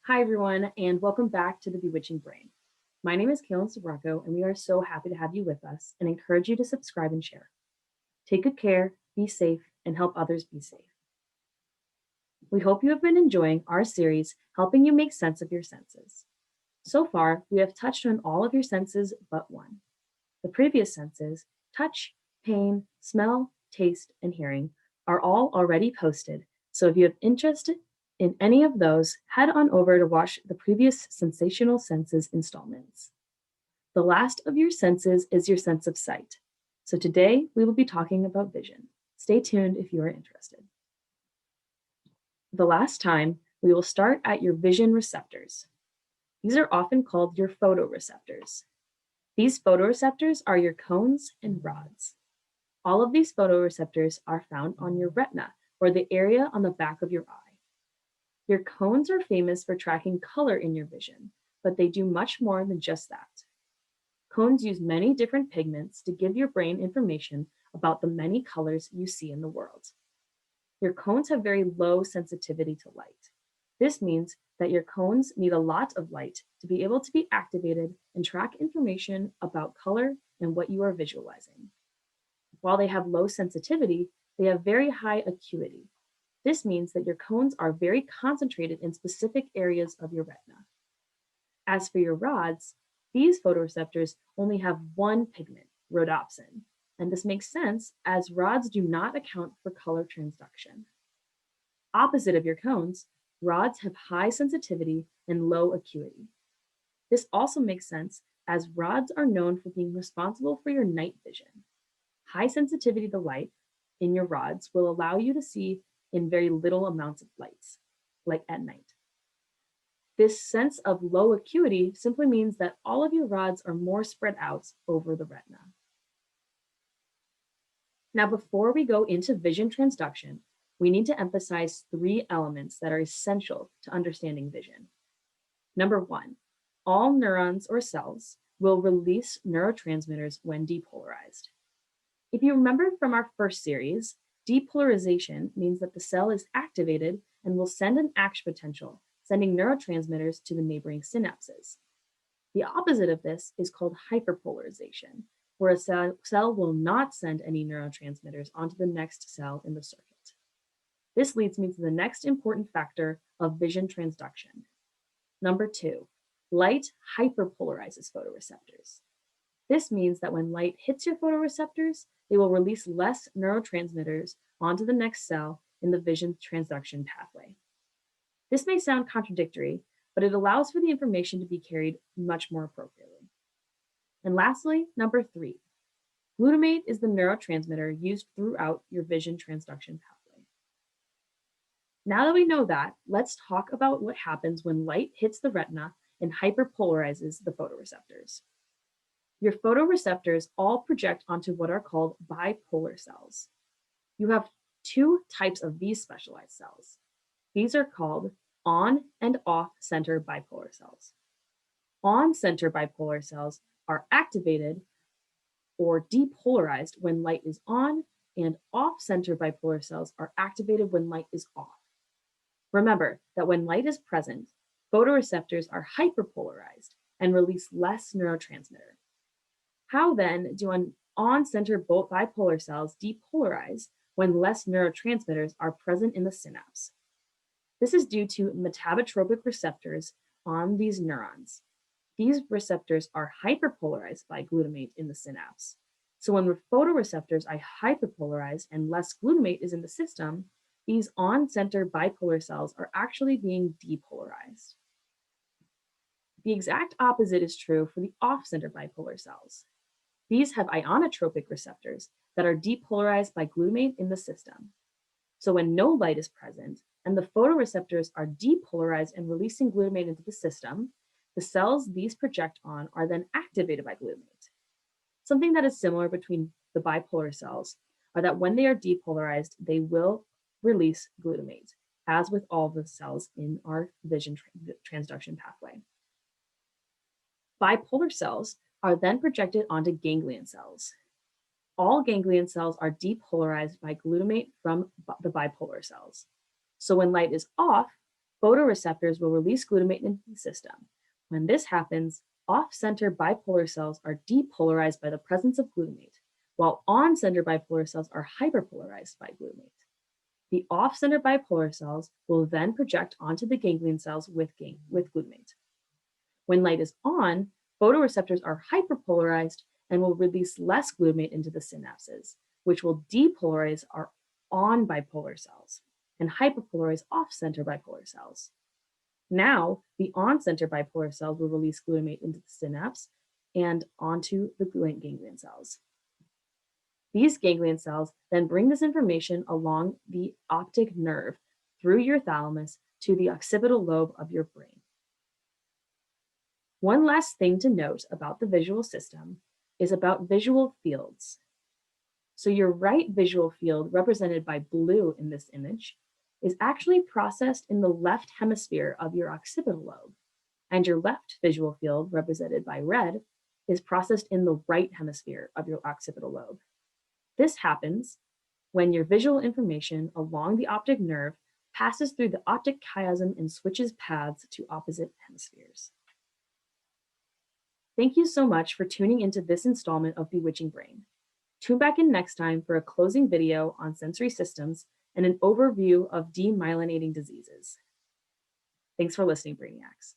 Hi, everyone, and welcome back to The Bewitching Brain. My name is Kaylin Sabraco, and we are so happy to have you with us and encourage you to subscribe and share. Take good care, be safe, and help others be safe. We hope you have been enjoying our series, Helping You Make Sense of Your Senses. So far, we have touched on all of your senses but one. The previous senses, touch, pain, smell, taste, and hearing, are all already posted, so if you have interest in any of those, head on over to watch the previous Sensational Senses installments. The last of your senses is your sense of sight. So today we will be talking about vision. Stay tuned if you are interested. The last time, we will start at your vision receptors. These are often called your photoreceptors. These photoreceptors are your cones and rods. All of these photoreceptors are found on your retina, or the area on the back of your eye. Your cones are famous for tracking color in your vision, but they do much more than just that. Cones use many different pigments to give your brain information about the many colors you see in the world. Your cones have very low sensitivity to light. This means that your cones need a lot of light to be able to be activated and track information about color and what you are visualizing. While they have low sensitivity, they have very high acuity. This means that your cones are very concentrated in specific areas of your retina. As for your rods, these photoreceptors only have one pigment, rhodopsin, and this makes sense as rods do not account for color transduction. Opposite of your cones, rods have high sensitivity and low acuity. This also makes sense as rods are known for being responsible for your night vision. High sensitivity to light in your rods will allow you to see in very little amounts of lights, like at night. This sense of low acuity simply means that all of your rods are more spread out over the retina. Now, before we go into vision transduction, we need to emphasize three elements that are essential to understanding vision. Number one, all neurons or cells will release neurotransmitters when depolarized. If you remember from our first series, depolarization means that the cell is activated and will send an action potential, sending neurotransmitters to the neighboring synapses. The opposite of this is called hyperpolarization, where a cell will not send any neurotransmitters onto the next cell in the circuit. This leads me to the next important factor of vision transduction. Number two, light hyperpolarizes photoreceptors. This means that when light hits your photoreceptors, they will release less neurotransmitters onto the next cell in the vision transduction pathway. This may sound contradictory, but it allows for the information to be carried much more appropriately. And lastly, number three, glutamate is the neurotransmitter used throughout your vision transduction pathway. Now that we know that, let's talk about what happens when light hits the retina and hyperpolarizes the photoreceptors. Your photoreceptors all project onto what are called bipolar cells. You have two types of these specialized cells. These are called on and off center bipolar cells. On center bipolar cells are activated or depolarized when light is on, and off center bipolar cells are activated when light is off. Remember that when light is present, photoreceptors are hyperpolarized and release less neurotransmitter. How then do on-center bipolar cells depolarize when less neurotransmitters are present in the synapse? This is due to metabotropic receptors on these neurons. These receptors are hyperpolarized by glutamate in the synapse. So when photoreceptors are hyperpolarized and less glutamate is in the system, these on-center bipolar cells are actually being depolarized. The exact opposite is true for the off-center bipolar cells. These have ionotropic receptors that are depolarized by glutamate in the system. So when no light is present and the photoreceptors are depolarized and releasing glutamate into the system, the cells these project on are then activated by glutamate. Something that is similar between the bipolar cells are that when they are depolarized, they will release glutamate, as with all the cells in our vision transduction pathway. Bipolar cells are then projected onto ganglion cells. All ganglion cells are depolarized by glutamate from the bipolar cells. So when light is off, photoreceptors will release glutamate into the system. When this happens, off-center bipolar cells are depolarized by the presence of glutamate, while on-center bipolar cells are hyperpolarized by glutamate. The off-center bipolar cells will then project onto the ganglion cells with glutamate. When light is on, photoreceptors are hyperpolarized and will release less glutamate into the synapses, which will depolarize our on bipolar cells and hyperpolarize off-center bipolar cells. Now, the on-center bipolar cells will release glutamate into the synapse and onto the ganglion cells. These ganglion cells then bring this information along the optic nerve through your thalamus to the occipital lobe of your brain. One last thing to note about the visual system is about visual fields. So your right visual field, represented by blue in this image, is actually processed in the left hemisphere of your occipital lobe, and your left visual field, represented by red, is processed in the right hemisphere of your occipital lobe. This happens when your visual information along the optic nerve passes through the optic chiasm and switches paths to opposite hemispheres. Thank you so much for tuning into this installment of Bewitching Brain. Tune back in next time for a closing video on sensory systems and an overview of demyelinating diseases. Thanks for listening, Brainiacs.